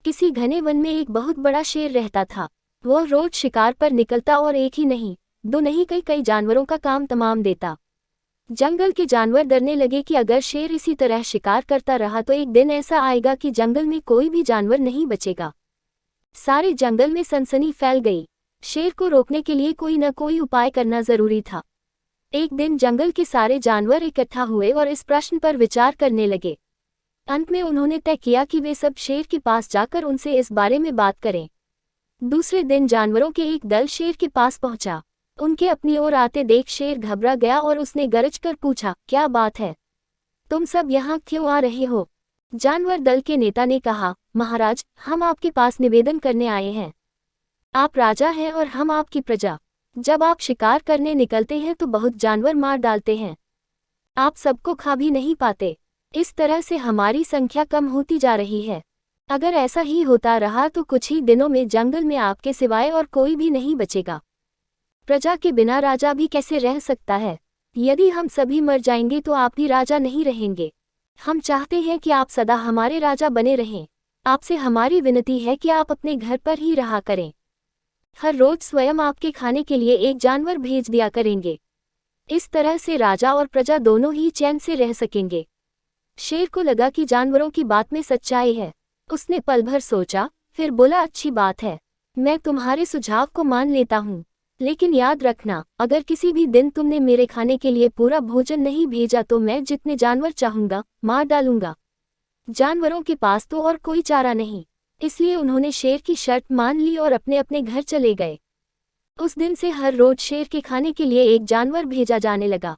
किसी घने वन में एक बहुत बड़ा शेर रहता था। वह रोज शिकार पर निकलता और एक ही नहीं, दो नहीं, कई कई जानवरों का काम तमाम देता। जंगल के जानवर डरने लगे कि अगर शेर इसी तरह शिकार करता रहा तो एक दिन ऐसा आएगा कि जंगल में कोई भी जानवर नहीं बचेगा। सारे जंगल में सनसनी फैल गई। शेर को रोकने के लिए कोई न कोई उपाय करना जरूरी था। एक दिन जंगल के सारे जानवर इकट्ठा हुए और इस प्रश्न पर विचार करने लगे। अंत में उन्होंने तय किया कि वे सब शेर के पास जाकर उनसे इस बारे में बात करें। दूसरे दिन जानवरों के एक दल शेर के पास पहुंचा। उनके अपनी ओर आते देख शेर घबरा गया और उसने गरज कर पूछा, क्या बात है? तुम सब यहाँ क्यों आ रहे हो? जानवर दल के नेता ने कहा, महाराज, हम आपके पास निवेदन करने आए हैं। आप राजा हैं और हम आपकी प्रजा। जब आप शिकार करने निकलते हैं तो बहुत जानवर मार डालते हैं। आप सबको खा भी नहीं पाते। इस तरह से हमारी संख्या कम होती जा रही है। अगर ऐसा ही होता रहा तो कुछ ही दिनों में जंगल में आपके सिवाय और कोई भी नहीं बचेगा। प्रजा के बिना राजा भी कैसे रह सकता है? यदि हम सभी मर जाएंगे तो आप भी राजा नहीं रहेंगे। हम चाहते हैं कि आप सदा हमारे राजा बने रहें। आपसे हमारी विनती है कि आप अपने घर पर ही रहा करें। हर रोज स्वयं आपके खाने के लिए एक जानवर भेज दिया करेंगे। इस तरह से राजा और प्रजा दोनों ही चैन से रह सकेंगे। शेर को लगा कि जानवरों की बात में सच्चाई है। उसने पल भर सोचा, फिर बोला, अच्छी बात है, मैं तुम्हारे सुझाव को मान लेता हूँ। लेकिन याद रखना, अगर किसी भी दिन तुमने मेरे खाने के लिए पूरा भोजन नहीं भेजा तो मैं जितने जानवर चाहूंगा मार डालूंगा। जानवरों के पास तो और कोई चारा नहीं, इसलिए उन्होंने शेर की शर्त मान ली और अपने अपने घर चले गए। उस दिन से हर रोज शेर के खाने के लिए एक जानवर भेजा जाने लगा।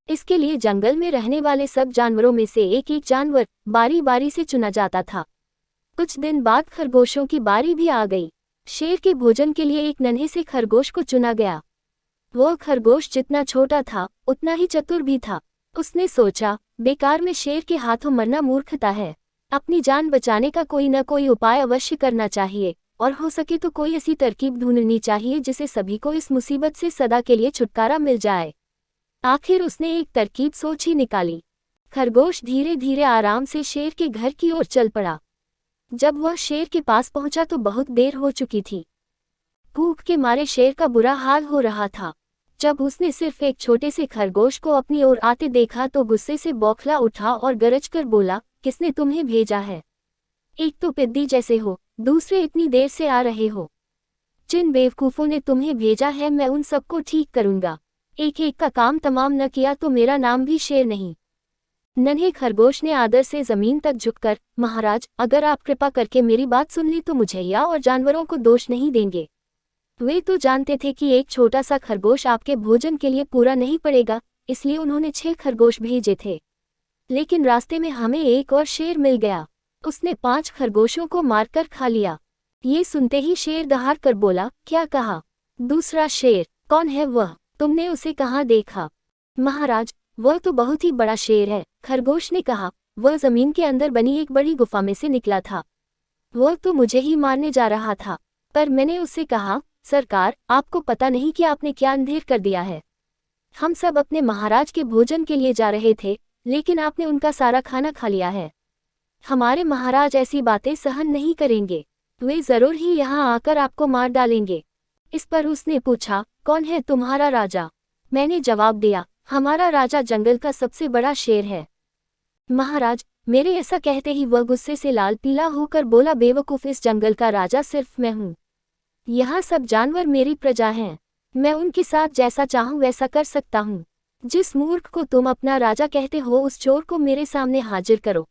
इसके लिए जंगल में रहने वाले सब जानवरों में से एक एक जानवर बारी बारी से चुना जाता था। कुछ दिन बाद खरगोशों की बारी भी आ गई। शेर के भोजन के लिए एक नन्हे से खरगोश को चुना गया। वह खरगोश जितना छोटा था उतना ही चतुर भी था। उसने सोचा, बेकार में शेर के हाथों मरना मूर्खता है। अपनी जान बचाने का कोई न कोई उपाय अवश्य करना चाहिए और हो सके तो कोई ऐसी तरकीब ढूंढनी चाहिए जिससे सभी को इस मुसीबत से सदा के लिए छुटकारा मिल जाए। आखिर उसने एक तरकीब सोच ही निकाली। खरगोश धीरे धीरे आराम से शेर के घर की ओर चल पड़ा। जब वह शेर के पास पहुंचा तो बहुत देर हो चुकी थी। भूख के मारे शेर का बुरा हाल हो रहा था। जब उसने सिर्फ एक छोटे से खरगोश को अपनी ओर आते देखा तो गुस्से से बौखला उठा और गरज कर बोला, किसने तुम्हें भेजा है? एक तो पिद्दी जैसे हो, दूसरे इतनी देर से आ रहे हो। जिन बेवकूफ़ों ने तुम्हें भेजा है मैं उन सबको ठीक करूंगा। एक एक का काम तमाम न किया तो मेरा नाम भी शेर नहीं। नन्हे खरगोश ने आदर से जमीन तक झुककर, महाराज, अगर आप कृपा करके मेरी बात सुन ली तो मुझे या और जानवरों को दोष नहीं देंगे। वे तो जानते थे कि एक छोटा सा खरगोश आपके भोजन के लिए पूरा नहीं पड़ेगा, इसलिए उन्होंने 6 खरगोश भेजे थे। लेकिन रास्ते में हमें एक और शेर मिल गया। उसने 5 खरगोशों को मारकर खा लिया। ये सुनते ही शेर दहाड़ कर बोला, क्या कहा? दूसरा शेर? कौन है वह? तुमने उसे कहाँ देखा? महाराज, वह तो बहुत ही बड़ा शेर है, खरगोश ने कहा। वह जमीन के अंदर बनी एक बड़ी गुफा में से निकला था। वह तो मुझे ही मारने जा रहा था, पर मैंने उससे कहा, सरकार, आपको पता नहीं कि आपने क्या अंधेर कर दिया है। हम सब अपने महाराज के भोजन के लिए जा रहे थे, लेकिन आपने उनका सारा खाना खा लिया है। हमारे महाराज ऐसी बातें सहन नहीं करेंगे। वे जरूर ही यहाँ आकर आपको मार डालेंगे। इस पर उसने पूछा, कौन है तुम्हारा राजा? मैंने जवाब दिया, हमारा राजा जंगल का सबसे बड़ा शेर है। महाराज, मेरे ऐसा कहते ही वह गुस्से से लाल पीला होकर बोला, बेवकूफ, इस जंगल का राजा सिर्फ मैं हूँ। यहाँ सब जानवर मेरी प्रजा हैं। मैं उनके साथ जैसा चाहूँ वैसा कर सकता हूँ। जिस मूर्ख को तुम अपना राजा कहते हो उस चोर को मेरे सामने हाजिर करो।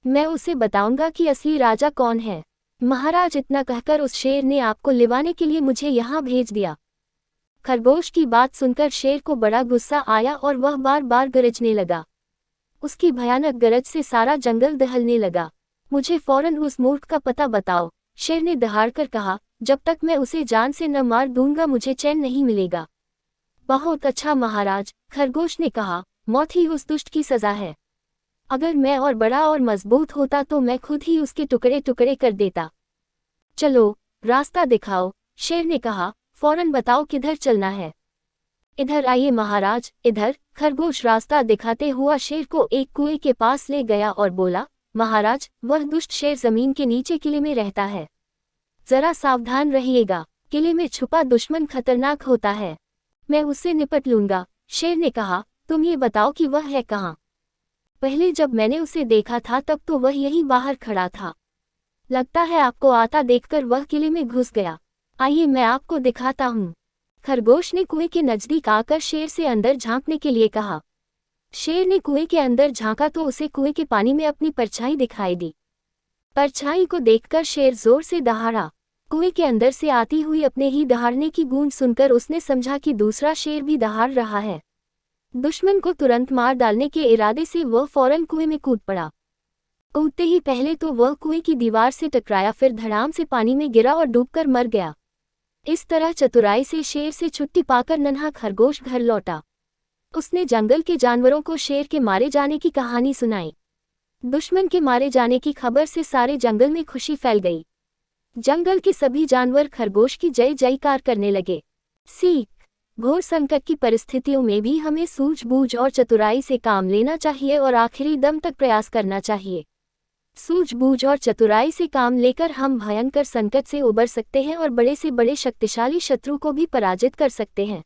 मैं उसे बताऊंगा कि असली राजा कौन है। महाराज, इतना कहकर उस शेर ने आपको लिवाने के लिए मुझे यहाँ भेज दिया। खरगोश की बात सुनकर शेर को बड़ा गुस्सा आया और वह बार बार गरजने लगा। उसकी भयानक गरज से सारा जंगल दहलने लगा। मुझे फौरन उस मूर्ख का पता बताओ, शेर ने दहाड़कर कहा। जब तक मैं उसे जान से न मार दूंगा मुझे चैन नहीं मिलेगा। बहुत अच्छा महाराज, खरगोश ने कहा, मौत ही उस दुष्ट की सजा है। अगर मैं और बड़ा और मजबूत होता तो मैं खुद ही उसके टुकड़े टुकड़े कर देता। चलो, रास्ता दिखाओ, शेर ने कहा। फौरन बताओ किधर चलना है। इधर आइए महाराज, इधर। खरगोश रास्ता दिखाते हुआ शेर को एक कुएं के पास ले गया और बोला, महाराज, वह दुष्ट शेर जमीन के नीचे किले में रहता है। जरा सावधान रहिएगा, किले में छुपा दुश्मन खतरनाक होता है। मैं उससे निपट लूंगा। शेर ने कहा, तुम ये बताओ कि वह है कहाँ? पहले जब मैंने उसे देखा था तब तो वह यहीं बाहर खड़ा था। लगता है आपको आता देखकर वह किले में घुस गया। आइए मैं आपको दिखाता हूँ। खरगोश ने कुएं के नजदीक आकर शेर से अंदर झांकने के लिए कहा। शेर ने कुएं के अंदर झांका तो उसे कुएं के पानी में अपनी परछाई दिखाई दी। परछाई को देखकर शेर जोर से दहाड़ा। कुएं के अंदर से आती हुई अपने ही दहाड़ने की गूंज सुनकर उसने समझा कि दूसरा शेर भी दहाड़ रहा है। दुश्मन को तुरंत मार डालने के इरादे से वह फौरन कुएं में कूद पड़ा। कूदते ही पहले तो वह कुएं की दीवार से टकराया, फिर धड़ाम से पानी में गिरा और डूबकर मर गया। इस तरह चतुराई से शेर से छुट्टी पाकर नन्हा खरगोश घर लौटा। उसने जंगल के जानवरों को शेर के मारे जाने की कहानी सुनाई। दुश्मन के मारे जाने की खबर से सारे जंगल में खुशी फैल गई। जंगल के सभी जानवर खरगोश की जय जयकार करने लगे। सीख: घोर संकट की परिस्थितियों में भी हमें सूझबूझ और चतुराई से काम लेना चाहिए और आखिरी दम तक प्रयास करना चाहिए। सूझबूझ और चतुराई से काम लेकर हम भयंकर संकट से उबर सकते हैं और बड़े से बड़े शक्तिशाली शत्रु को भी पराजित कर सकते हैं।